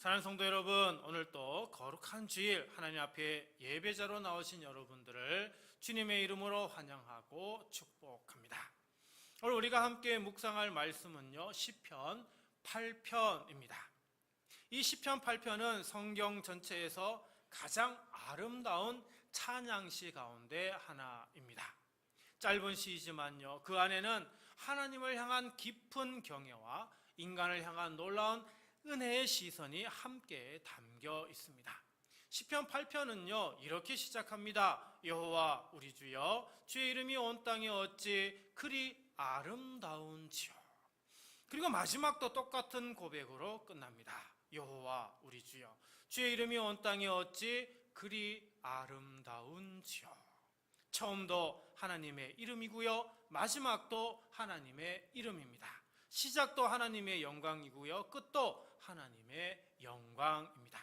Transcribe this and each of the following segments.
사랑하는 성도 여러분, 오늘 또 거룩한 주일 하나님 앞에 예배자로 나오신 여러분들을 주님의 이름으로 환영하고 축복합니다. 오늘 우리가 함께 묵상할 말씀은요, 시편 8편입니다. 이 시편 8편은 성경 전체에서 가장 아름다운 찬양시 가운데 하나입니다. 짧은 시이지만요, 그 안에는 하나님을 향한 깊은 경외와 인간을 향한 놀라운 은혜의 시선이 함께 담겨 있습니다. 시편 8편은요 이렇게 시작합니다. 여호와 우리 주여, 주의 이름이 온 땅에 어찌 그리 아름다운지요. 그리고 마지막도 똑같은 고백으로 끝납니다. 여호와 우리 주여, 주의 이름이 온 땅에 어찌 그리 아름다운지요. 처음도 하나님의 이름이고요, 마지막도 하나님의 이름입니다. 시작도 하나님의 영광이고요, 끝도 하나님의 영광입니다.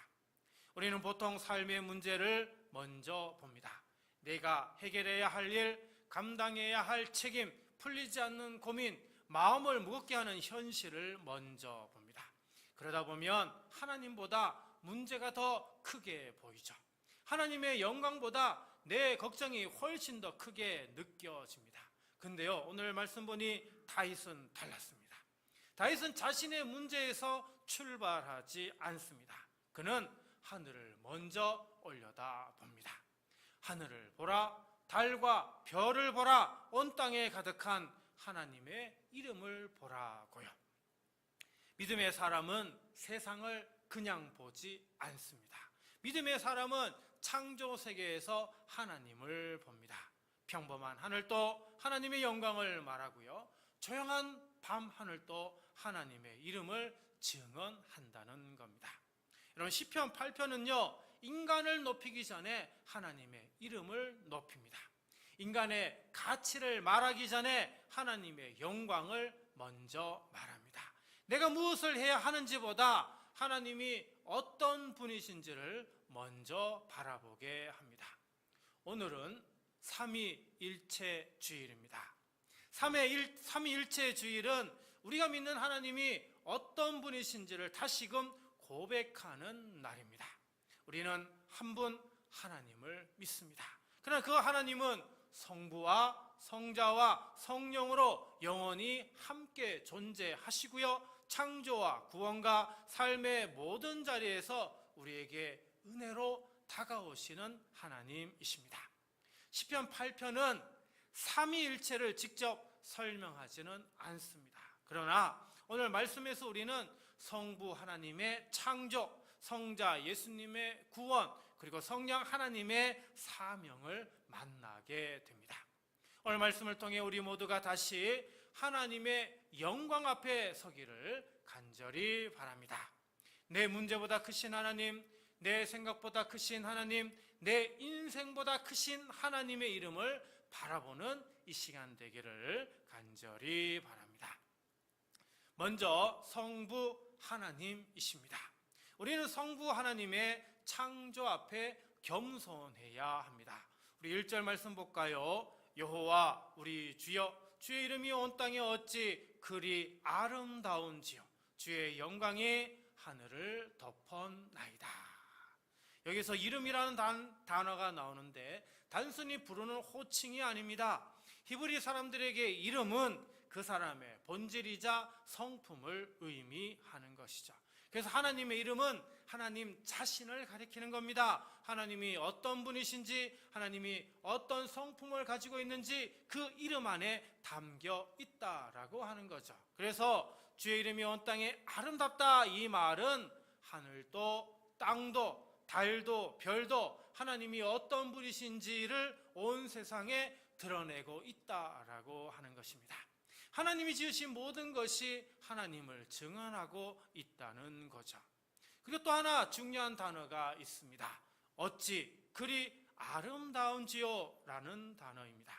우리는 보통 삶의 문제를 먼저 봅니다. 내가 해결해야 할 일, 감당해야 할 책임, 풀리지 않는 고민, 마음을 무겁게 하는 현실을 먼저 봅니다. 그러다 보면 하나님보다 문제가 더 크게 보이죠. 하나님의 영광보다 내 걱정이 훨씬 더 크게 느껴집니다. 근데요, 오늘 말씀 보니 다윗은 달랐습니다. 다윗은 자신의 문제에서 출발하지 않습니다. 그는 하늘을 먼저 올려다 봅니다. 하늘을 보라, 달과 별을 보라, 온 땅에 가득한 하나님의 이름을 보라고요. 믿음의 사람은 세상을 그냥 보지 않습니다. 믿음의 사람은 창조 세계에서 하나님을 봅니다. 평범한 하늘도 하나님의 영광을 말하고요, 조용한 밤 하늘도 하나님의 이름을 증언한다는 겁니다. 여러분, 시편 8편은요 인간을 높이기 전에 하나님의 이름을 높입니다. 인간의 가치를 말하기 전에 하나님의 영광을 먼저 말합니다. 내가 무엇을 해야 하는지보다 하나님이 어떤 분이신지를 먼저 바라보게 합니다. 오늘은 삼위일체 주일입니다. 삼위일체 주일은 우리가 믿는 하나님이 어떤 분이신지를 다시금 고백하는 날입니다. 우리는 한 분 하나님을 믿습니다. 그러나 그 하나님은 성부와 성자와 성령으로 영원히 함께 존재하시고요, 창조와 구원과 삶의 모든 자리에서 우리에게 은혜로 다가오시는 하나님이십니다. 시편 8편은 삼위일체를 직접 설명하지는 않습니다. 그러나 오늘 말씀에서 우리는 성부 하나님의 창조, 성자 예수님의 구원, 그리고 성령 하나님의 사명을 만나게 됩니다. 오늘 말씀을 통해 우리 모두가 다시 하나님의 영광 앞에 서기를 간절히 바랍니다. 내 문제보다 크신 하나님, 내 생각보다 크신 하나님, 내 인생보다 크신 하나님의 이름을 바라보는 이 시간 되기를 간절히 바랍니다. 먼저 성부 하나님이십니다. 우리는 성부 하나님의 창조 앞에 겸손해야 합니다. 우리 1절 말씀 볼까요? 여호와 우리 주여, 주의 이름이 온 땅에 어찌 그리 아름다운지요. 주의 영광이 하늘을 덮었나이다. 여기서 이름이라는 단어가 나오는데 단순히 부르는 호칭이 아닙니다. 히브리 사람들에게 이름은 그 사람의 본질이자 성품을 의미하는 것이죠. 그래서 하나님의 이름은 하나님 자신을 가리키는 겁니다. 하나님이 어떤 분이신지, 하나님이 어떤 성품을 가지고 있는지 그 이름 안에 담겨 있다라고 하는 거죠. 그래서 주의 이름이 온 땅에 아름답다, 이 말은 하늘도 땅도 달도 별도 하나님이 어떤 분이신지를 온 세상에 드러내고 있다라고 하는 것입니다. 하나님이 지으신 모든 것이 하나님을 증언하고 있다는 거죠. 그리고 또 하나 중요한 단어가 있습니다. 어찌 그리 아름다운지요 라는 단어입니다.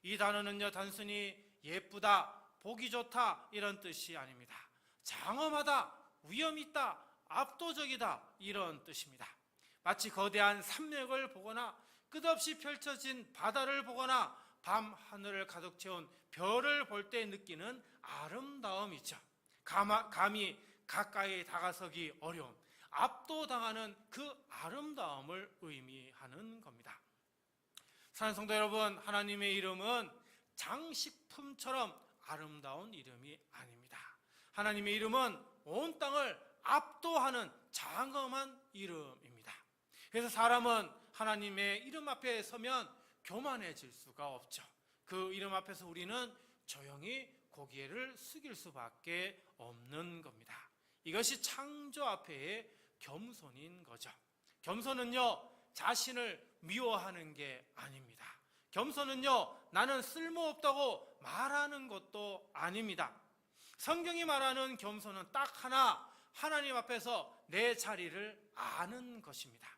이 단어는요 단순히 예쁘다, 보기 좋다 이런 뜻이 아닙니다. 장엄하다, 위험 있다, 압도적이다 이런 뜻입니다. 마치 거대한 산맥을 보거나 끝없이 펼쳐진 바다를 보거나 밤 하늘을 가득 채운 별을 볼 때 느끼는 아름다움이죠. 감히 가까이 다가서기 어려운 압도당하는 그 아름다움을 의미하는 겁니다. 사랑하는 성도 여러분, 하나님의 이름은 장식품처럼 아름다운 이름이 아닙니다. 하나님의 이름은 온 땅을 압도하는 장엄한 이름입니다. 그래서 사람은 하나님의 이름 앞에 서면 교만해질 수가 없죠. 그 이름 앞에서 우리는 조용히 고개를 숙일 수밖에 없는 겁니다. 이것이 창조 앞에의 겸손인 거죠. 겸손은요, 자신을 미워하는 게 아닙니다. 겸손은요, 나는 쓸모없다고 말하는 것도 아닙니다. 성경이 말하는 겸손은 딱 하나, 하나님 앞에서 내 자리를 아는 것입니다.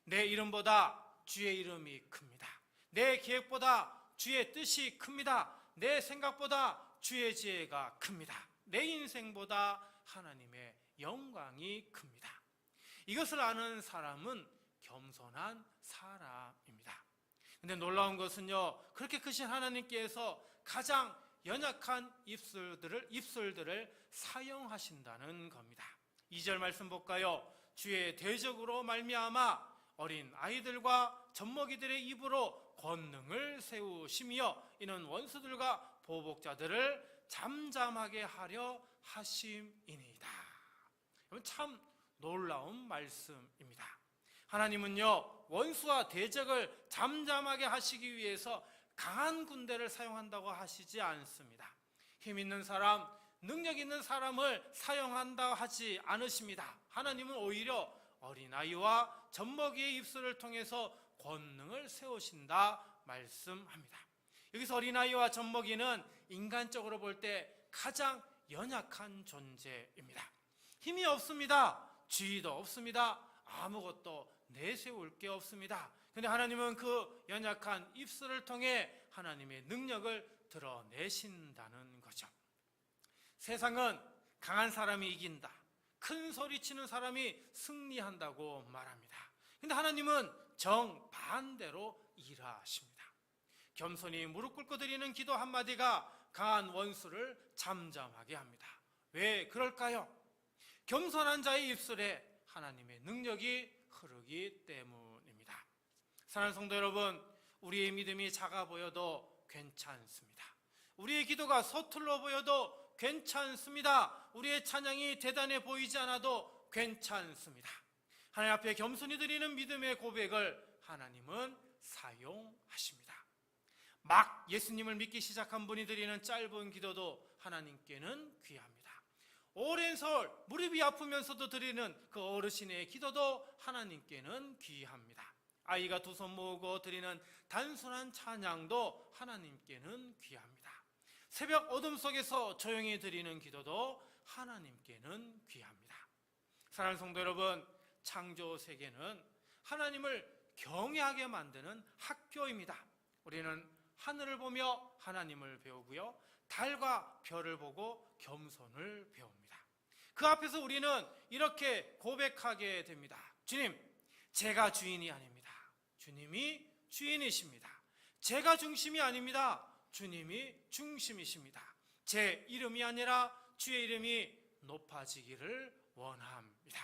내 이름보다 주의 이름이 큽니다. 내 계획보다 주의 뜻이 큽니다. 내 생각보다 주의 지혜가 큽니다. 내 인생보다 하나님의 영광이 큽니다. 이것을 아는 사람은 겸손한 사람입니다. 근데 놀라운 것은요, 그렇게 크신 하나님께서 가장 연약한 입술들을 사용하신다는 겁니다. 2절 말씀 볼까요? 주의 대적으로 말미암아 어린 아이들과 젖먹이들의 입으로 권능을 세우시며 이는 원수들과 보복자들을 잠잠하게 하려 하심이니이다. 여러분, 참 놀라운 말씀입니다. 하나님은요, 원수와 대적을 잠잠하게 하시기 위해서 강한 군대를 사용한다고 하시지 않습니다. 힘 있는 사람, 능력 있는 사람을 사용한다고 하지 않으십니다. 하나님은 오히려 어린아이와 젖먹이의 입술을 통해서 권능을 세우신다 말씀합니다. 여기서 어린아이와 젖먹이는 인간적으로 볼 때 가장 연약한 존재입니다. 힘이 없습니다. 지위도 없습니다. 아무것도 내세울 게 없습니다. 그런데 하나님은 그 연약한 입술을 통해 하나님의 능력을 드러내신다는 거죠. 세상은 강한 사람이 이긴다, 큰 소리 치는 사람이 승리한다고 말합니다. 그런데 하나님은 정반대로 일하십니다. 겸손히 무릎 꿇고 드리는 기도 한마디가 강한 원수를 잠잠하게 합니다. 왜 그럴까요? 겸손한 자의 입술에 하나님의 능력이 흐르기 때문입니다. 사랑하는 성도 여러분, 우리의 믿음이 작아 보여도 괜찮습니다. 우리의 기도가 서툴러 보여도 괜찮습니다. 우리의 찬양이 대단해 보이지 않아도 괜찮습니다. 하나님 앞에 겸손히 드리는 믿음의 고백을 하나님은 사용하십니다. 막 예수님을 믿기 시작한 분이 드리는 짧은 기도도 하나님께는 귀합니다. 오랜 세월 무릎이 아프면서도 드리는 그 어르신의 기도도 하나님께는 귀합니다. 아이가 두 손 모으고 드리는 단순한 찬양도 하나님께는 귀합니다. 새벽 어둠 속에서 조용히 드리는 기도도 하나님께는 귀합니다. 사랑하는 성도 여러분, 창조 세계는 하나님을 경외하게 만드는 학교입니다. 우리는 하늘을 보며 하나님을 배우고요, 달과 별을 보고 겸손을 배웁니다. 그 앞에서 우리는 이렇게 고백하게 됩니다. 주님, 제가 주인이 아닙니다. 주님이 주인이십니다. 제가 중심이 아닙니다. 주님이 중심이십니다. 제 이름이 아니라 주의 이름이 높아지기를 원합니다.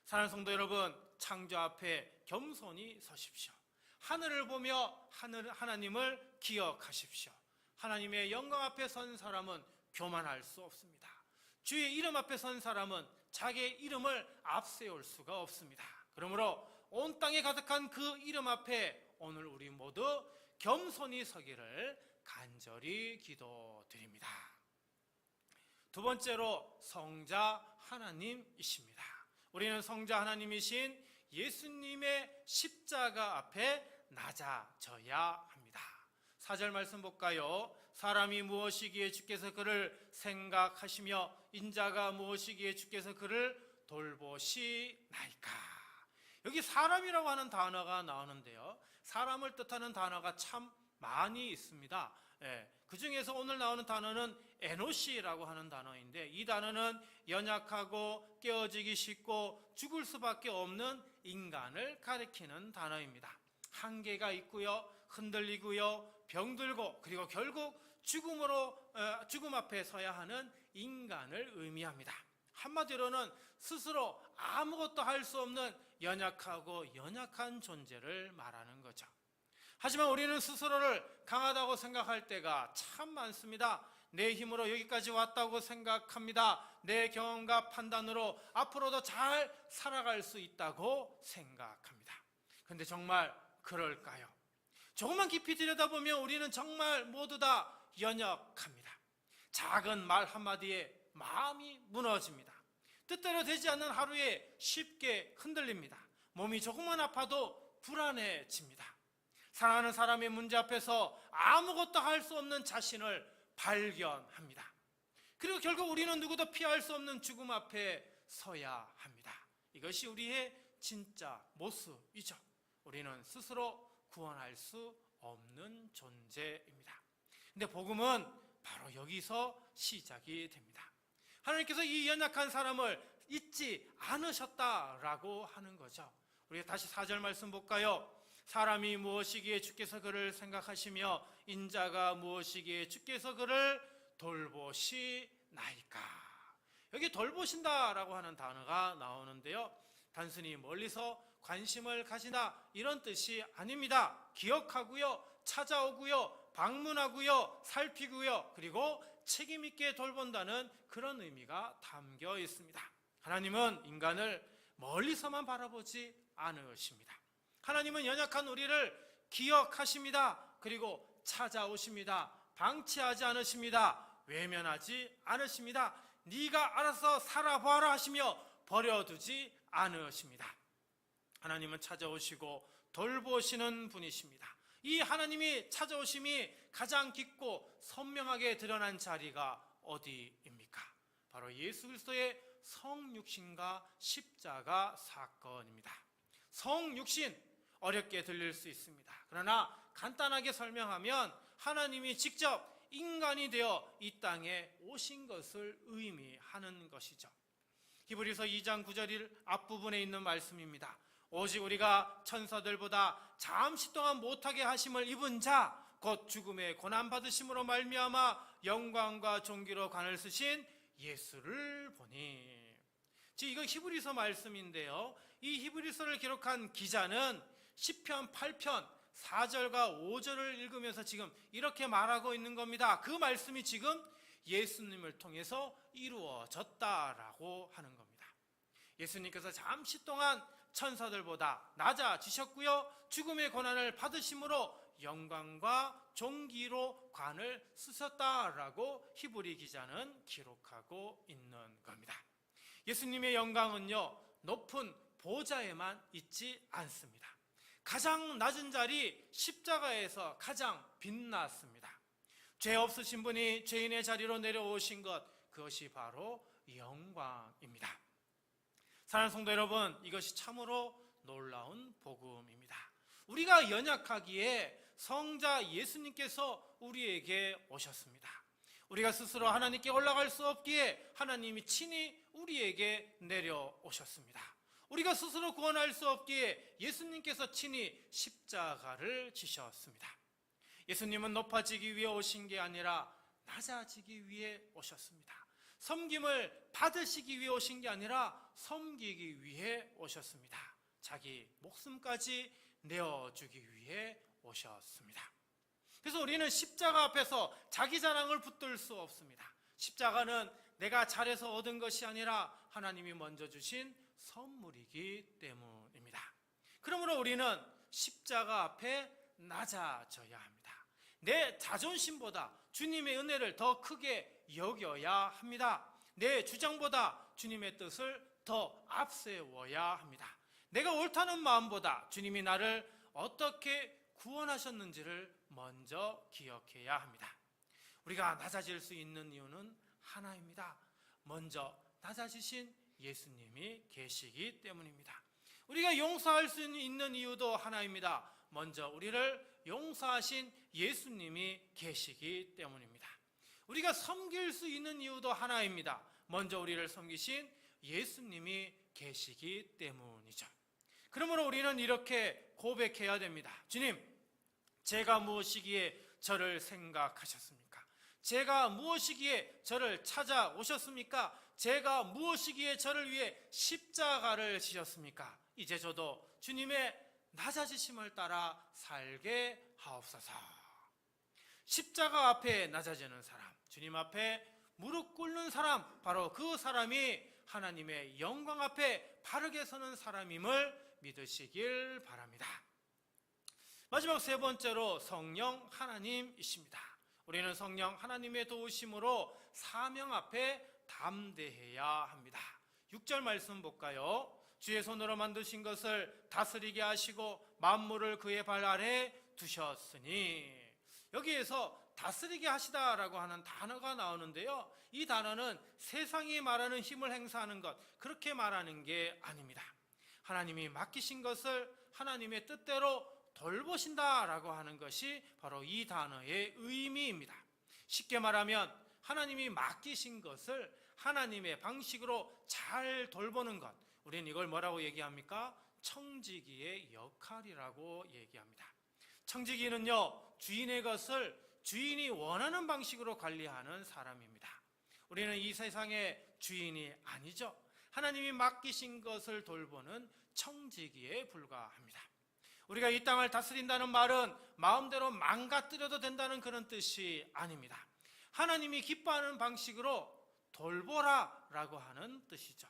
사랑하는 성도 여러분, 창조 앞에 겸손히 서십시오. 하늘을 보며 하나님을 기억하십시오. 하나님의 영광 앞에 선 사람은 교만할 수 없습니다. 주의 이름 앞에 선 사람은 자기의 이름을 앞세울 수가 없습니다. 그러므로 온 땅에 가득한 그 이름 앞에 오늘 우리 모두 겸손히 서기를 간절히 기도드립니다. 두 번째로 성자 하나님이십니다. 우리는 성자 하나님이신 예수님의 십자가 앞에 낮아져야 합니다. 4절 말씀 볼까요? 사람이 무엇이기에 주께서 그를 생각하시며 인자가 무엇이기에 주께서 그를 돌보시나이까. 여기 사람이라고 하는 단어가 나오는데요, 사람을 뜻하는 단어가 참 많이 있습니다. 그 중에서 오늘 나오는 단어는 에노시라고 하는 단어인데, 이 단어는 연약하고 깨어지기 쉽고 죽을 수밖에 없는 인간을 가리키는 단어입니다. 한계가 있고요, 흔들리고요, 병들고, 그리고 결국 죽음 앞에 서야 하는 인간을 의미합니다. 한마디로는 스스로 아무것도 할 수 없는 연약하고 연약한 존재를 말하는 거죠. 하지만 우리는 스스로를 강하다고 생각할 때가 참 많습니다. 내 힘으로 여기까지 왔다고 생각합니다. 내 경험과 판단으로 앞으로도 잘 살아갈 수 있다고 생각합니다. 그런데 정말 그럴까요? 조금만 깊이 들여다보면 우리는 정말 모두 다 연약합니다. 작은 말 한마디에 마음이 무너집니다. 뜻대로 되지 않는 하루에 쉽게 흔들립니다. 몸이 조금만 아파도 불안해집니다. 사랑하는 사람의 문제 앞에서 아무것도 할 수 없는 자신을 발견합니다. 그리고 결국 우리는 누구도 피할 수 없는 죽음 앞에 서야 합니다. 이것이 우리의 진짜 모습이죠. 우리는 스스로 구원할 수 없는 존재입니다. 근데 복음은 바로 여기서 시작이 됩니다. 하나님께서 이 연약한 사람을 잊지 않으셨다라고 하는 거죠. 우리가 다시 4절 말씀 볼까요? 사람이 무엇이기에 주께서 그를 생각하시며 인자가 무엇이기에 주께서 그를 돌보시나이까. 여기 돌보신다라고 하는 단어가 나오는데요, 단순히 멀리서 관심을 가지나 이런 뜻이 아닙니다. 기억하고요, 찾아오고요, 방문하고요, 살피고요, 그리고 책임 있게 돌본다는 그런 의미가 담겨 있습니다. 하나님은 인간을 멀리서만 바라보지 않으십니다. 하나님은 연약한 우리를 기억하십니다. 그리고 찾아오십니다. 방치하지 않으십니다. 외면하지 않으십니다. 네가 알아서 살아봐라 하시며 버려두지 않으십니다. 하나님은 찾아오시고 돌보시는 분이십니다. 이 하나님이 찾아오심이 가장 깊고 선명하게 드러난 자리가 어디입니까? 바로 예수 그리스도의 성육신과 십자가 사건입니다. 성육신, 어렵게 들릴 수 있습니다. 그러나 간단하게 설명하면 하나님이 직접 인간이 되어 이 땅에 오신 것을 의미하는 것이죠. 히브리서 2장 9절 앞부분에 있는 말씀입니다. 오직 우리가 천사들보다 잠시 동안 못하게 하심을 입은 자, 곧 죽음의 고난받으심으로 말미암아 영광과 존귀로 관을 쓰신 예수를 보니. 이거 히브리서 말씀인데요, 이 히브리서를 기록한 기자는 시편 8편 4절과 5절을 읽으면서 지금 이렇게 말하고 있는 겁니다. 그 말씀이 지금 예수님을 통해서 이루어졌다라고 하는 겁니다. 예수님께서 잠시 동안 천사들보다 낮아지셨고요, 죽음의 고난을 받으심으로 영광과 존귀로 관을 쓰셨다라고 히브리 기자는 기록하고 있는 겁니다. 예수님의 영광은요, 높은 보좌에만 있지 않습니다. 가장 낮은 자리 십자가에서 가장 빛났습니다. 죄 없으신 분이 죄인의 자리로 내려오신 것, 그것이 바로 영광입니다. 사랑하는 성도 여러분, 이것이 참으로 놀라운 복음입니다. 우리가 연약하기에 성자 예수님께서 우리에게 오셨습니다. 우리가 스스로 하나님께 올라갈 수 없기에 하나님이 친히 우리에게 내려오셨습니다. 우리가 스스로 구원할 수 없기에 예수님께서 친히 십자가를 지셨습니다. 예수님은 높아지기 위해 오신 게 아니라 낮아지기 위해 오셨습니다. 섬김을 받으시기 위해 오신 게 아니라 섬기기 위해 오셨습니다. 자기 목숨까지 내어주기 위해 오셨습니다. 그래서 우리는 십자가 앞에서 자기 자랑을 붙들 수 없습니다. 십자가는 내가 잘해서 얻은 것이 아니라 하나님이 먼저 주신 선물이기 때문입니다. 그러므로 우리는 십자가 앞에 낮아져야 합니다. 내 자존심보다 주님의 은혜를 더 크게 여겨야 합니다. 내 주장보다 주님의 뜻을 더 앞세워야 합니다. 내가 옳다는 마음보다 주님이 나를 어떻게 구원하셨는지를 먼저 기억해야 합니다. 우리가 낮아질 수 있는 이유는 하나입니다. 먼저 낮아지신 예수님이 계시기 때문입니다. 우리가 용서할 수 있는 이유도 하나입니다. 먼저 우리를 용서하신 예수님이 계시기 때문입니다. 우리가 섬길 수 있는 이유도 하나입니다. 먼저 우리를 섬기신 예수님이 계시기 때문이죠. 그러므로 우리는 이렇게 고백해야 됩니다. 주님, 제가 무엇이기에 저를 생각하셨습니까? 제가 무엇이기에 저를 찾아오셨습니까? 제가 무엇이기에 저를 위해 십자가를 지셨습니까? 이제 저도 주님의 낮아지심을 따라 살게 하옵소서. 십자가 앞에 낮아지는 사람, 주님 앞에 무릎 꿇는 사람, 바로 그 사람이 하나님의 영광 앞에 바르게 서는 사람임을 믿으시길 바랍니다. 마지막 세 번째로 성령 하나님이십니다. 우리는 성령 하나님의 도우심으로 사명 앞에 담대해야 합니다. 6절 말씀 볼까요? 주의 손으로 만드신 것을 다스리게 하시고 만물을 그의 발 아래 두셨으니, 여기에서 다스리게 하시다라고 하는 단어가 나오는데요, 이 단어는 세상이 말하는 힘을 행사하는 것, 그렇게 말하는 게 아닙니다. 하나님이 맡기신 것을 하나님의 뜻대로 돌보신다라고 하는 것이 바로 이 단어의 의미입니다. 쉽게 말하면 하나님이 맡기신 것을 하나님의 방식으로 잘 돌보는 것, 우리는 이걸 뭐라고 얘기합니까? 청지기의 역할이라고 얘기합니다. 청지기는요, 주인의 것을 주인이 원하는 방식으로 관리하는 사람입니다. 우리는 이 세상의 주인이 아니죠. 하나님이 맡기신 것을 돌보는 청지기에 불과합니다. 우리가 이 땅을 다스린다는 말은 마음대로 망가뜨려도 된다는 그런 뜻이 아닙니다. 하나님이 기뻐하는 방식으로 돌보라라고 하는 뜻이죠.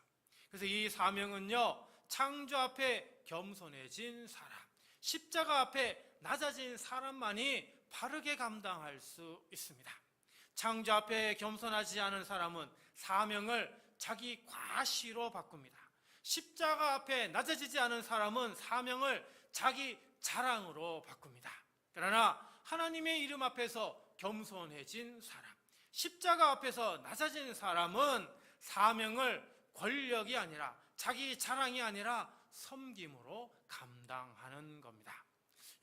그래서 이 사명은요, 창조 앞에 겸손해진 사람, 십자가 앞에 낮아진 사람만이 바르게 감당할 수 있습니다. 창조 앞에 겸손하지 않은 사람은 사명을 자기 과시로 바꿉니다. 십자가 앞에 낮아지지 않은 사람은 사명을 자기 자랑으로 바꿉니다. 그러나 하나님의 이름 앞에서 겸손해진 사람, 십자가 앞에서 낮아진 사람은 사명을 권력이 아니라, 자기 자랑이 아니라 섬김으로 감당하는 겁니다.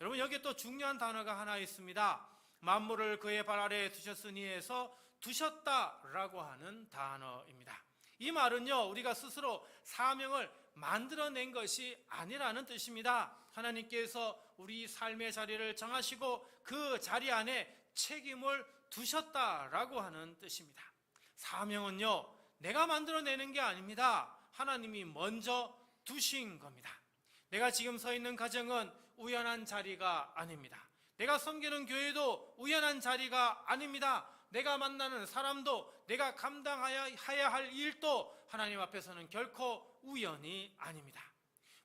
여러분, 여기에 또 중요한 단어가 하나 있습니다. 만물을 그의 발 아래에 두셨으니에서 두셨다라고 하는 단어입니다. 이 말은요, 우리가 스스로 사명을 만들어낸 것이 아니라는 뜻입니다. 하나님께서 우리 삶의 자리를 정하시고 그 자리 안에 책임을 두셨다라고 하는 뜻입니다. 사명은요, 내가 만들어내는 게 아닙니다. 하나님이 먼저 두신 겁니다. 내가 지금 서 있는 가정은 우연한 자리가 아닙니다. 내가 섬기는 교회도 우연한 자리가 아닙니다. 내가 만나는 사람도, 내가 감당해야 할 일도 하나님 앞에서는 결코 우연이 아닙니다.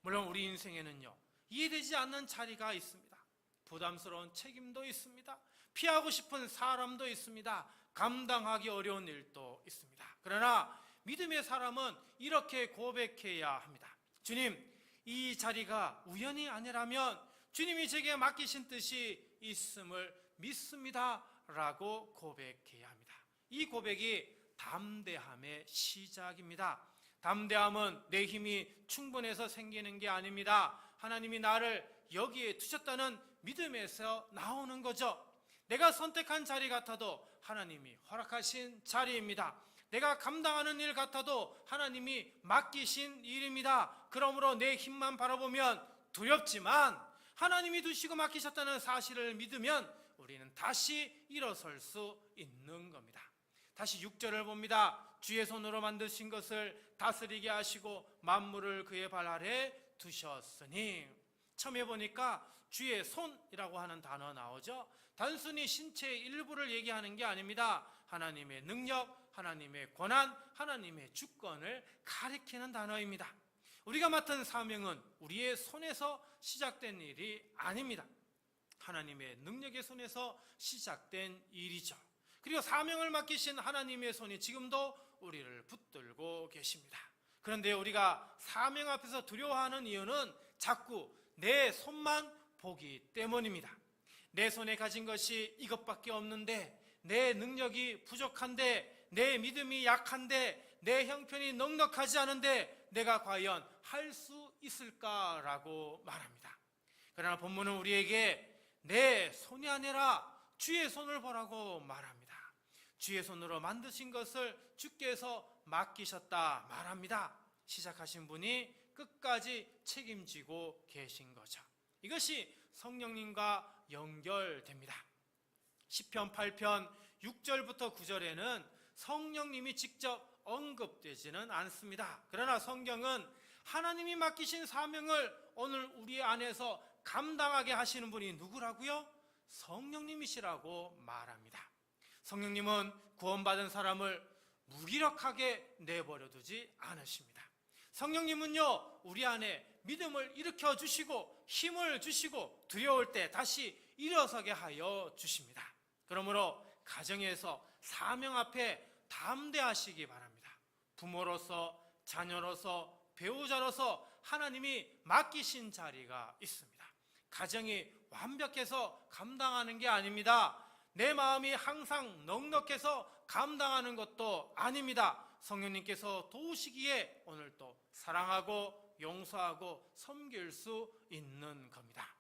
물론 우리 인생에는요, 이해되지 않는 자리가 있습니다. 부담스러운 책임도 있습니다. 피하고 싶은 사람도 있습니다. 감당하기 어려운 일도 있습니다. 그러나 믿음의 사람은 이렇게 고백해야 합니다. 주님, 이 자리가 우연이 아니라면 주님이 제게 맡기신 뜻이 있음을 믿습니다 라고 고백해야 합니다. 이 고백이 담대함의 시작입니다. 담대함은 내 힘이 충분해서 생기는 게 아닙니다. 하나님이 나를 여기에 두셨다는 믿음에서 나오는 거죠. 내가 선택한 자리 같아도 하나님이 허락하신 자리입니다. 내가 감당하는 일 같아도 하나님이 맡기신 일입니다. 그러므로 내 힘만 바라보면 두렵지만 하나님이 두시고 맡기셨다는 사실을 믿으면 우리는 다시 일어설 수 있는 겁니다. 다시 6절을 봅니다. 주의 손으로 만드신 것을 다스리게 하시고 만물을 그의 발 아래 두셨으니, 처음에 보니까 주의 손이라고 하는 단어 나오죠. 단순히 신체의 일부를 얘기하는 게 아닙니다. 하나님의 능력, 하나님의 권한, 하나님의 주권을 가리키는 단어입니다. 우리가 맡은 사명은 우리의 손에서 시작된 일이 아닙니다. 하나님의 능력의 손에서 시작된 일이죠. 그리고 사명을 맡기신 하나님의 손이 지금도 우리를 붙들고 계십니다. 그런데 우리가 사명 앞에서 두려워하는 이유는 자꾸 내 손만 보기 때문입니다. 내 손에 가진 것이 이것밖에 없는데, 내 능력이 부족한데, 내 믿음이 약한데, 내 형편이 넉넉하지 않은데 내가 과연 할 수 있을까라고 말합니다. 그러나 본문은 우리에게 내 손이 아니라 주의 손을 보라고 말합니다. 주의 손으로 만드신 것을 주께서 맡기셨다 말합니다. 시작하신 분이 끝까지 책임지고 계신 거죠. 이것이 성령님과 연결됩니다. 시편 8편 6절부터 9절에는 성령님이 직접 언급되지는 않습니다. 그러나 성경은 하나님이 맡기신 사명을 오늘 우리 안에서 감당하게 하시는 분이 누구라고요? 성령님이시라고 말합니다. 성령님은 구원받은 사람을 무기력하게 내버려 두지 않으십니다. 성령님은요, 우리 안에 믿음을 일으켜 주시고 힘을 주시고 두려울 때 다시 일어서게 하여 주십니다. 그러므로 가정에서 사명 앞에 담대하시기 바랍니다. 부모로서, 자녀로서, 배우자로서 하나님이 맡기신 자리가 있습니다. 가정이 완벽해서 감당하는 게 아닙니다. 내 마음이 항상 넉넉해서 감당하는 것도 아닙니다. 성령님께서 도우시기에 오늘 또 사랑하고 용서하고 섬길 수 있는 겁니다.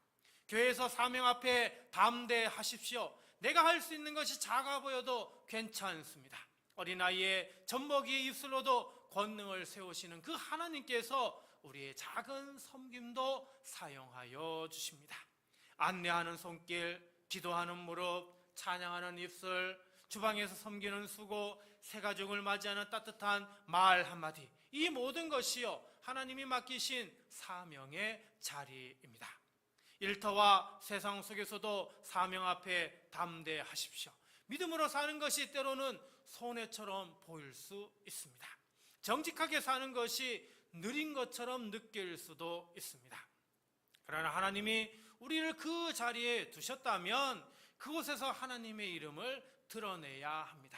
교회에서 사명 앞에 담대하십시오. 내가 할 수 있는 것이 작아 보여도 괜찮습니다. 어린아이의 젖먹이의 입술로도 권능을 세우시는 그 하나님께서 우리의 작은 섬김도 사용하여 주십니다. 안내하는 손길, 기도하는 무릎, 찬양하는 입술, 주방에서 섬기는 수고, 새가족을 맞이하는 따뜻한 말 한마디, 이 모든 것이요 하나님이 맡기신 사명의 자리입니다. 일터와 세상 속에서도 사명 앞에 담대하십시오. 믿음으로 사는 것이 때로는 손해처럼 보일 수 있습니다. 정직하게 사는 것이 느린 것처럼 느낄 수도 있습니다. 그러나 하나님이 우리를 그 자리에 두셨다면 그곳에서 하나님의 이름을 드러내야 합니다.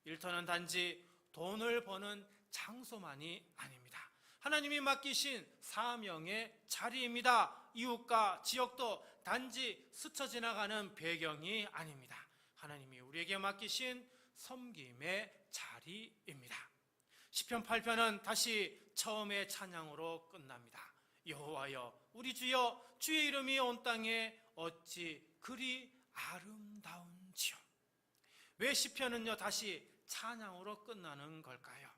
일터는 단지 돈을 버는 장소만이 아닙니다. 하나님이 맡기신 사명의 자리입니다. 이웃과 지역도 단지 스쳐 지나가는 배경이 아닙니다. 하나님이 우리에게 맡기신 섬김의 자리입니다. 시편 8편은 다시 처음의 찬양으로 끝납니다. 여호와여 우리 주여, 주의 이름이 온 땅에 어찌 그리 아름다운지요. 왜 시편은요 다시 찬양으로 끝나는 걸까요?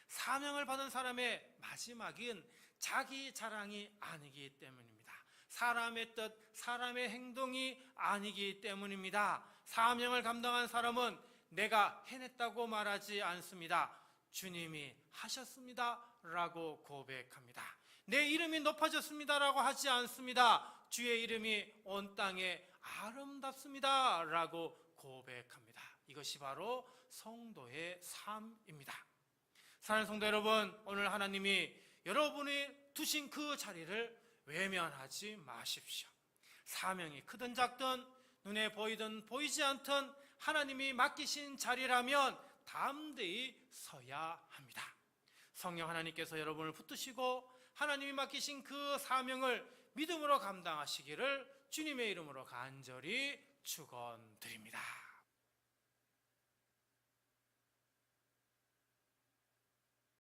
사명을 받은 사람의 마지막은 자기 자랑이 아니기 때문입니다. 사람의 뜻, 사람의 행동이 아니기 때문입니다. 사명을 감당한 사람은 내가 해냈다고 말하지 않습니다. 주님이 하셨습니다 라고 고백합니다. 내 이름이 높아졌습니다 라고 하지 않습니다. 주의 이름이 온 땅에 아름답습니다 라고 고백합니다. 이것이 바로 성도의 삶입니다. 사랑하는 성도 여러분, 오늘 하나님이 여러분이 두신 그 자리를 외면하지 마십시오. 사명이 크든 작든 눈에 보이든 보이지 않든 하나님이 맡기신 자리라면 담대히 서야 합니다. 성령 하나님께서 여러분을 붙드시고 하나님이 맡기신 그 사명을 믿음으로 감당하시기를 주님의 이름으로 간절히 축원드립니다.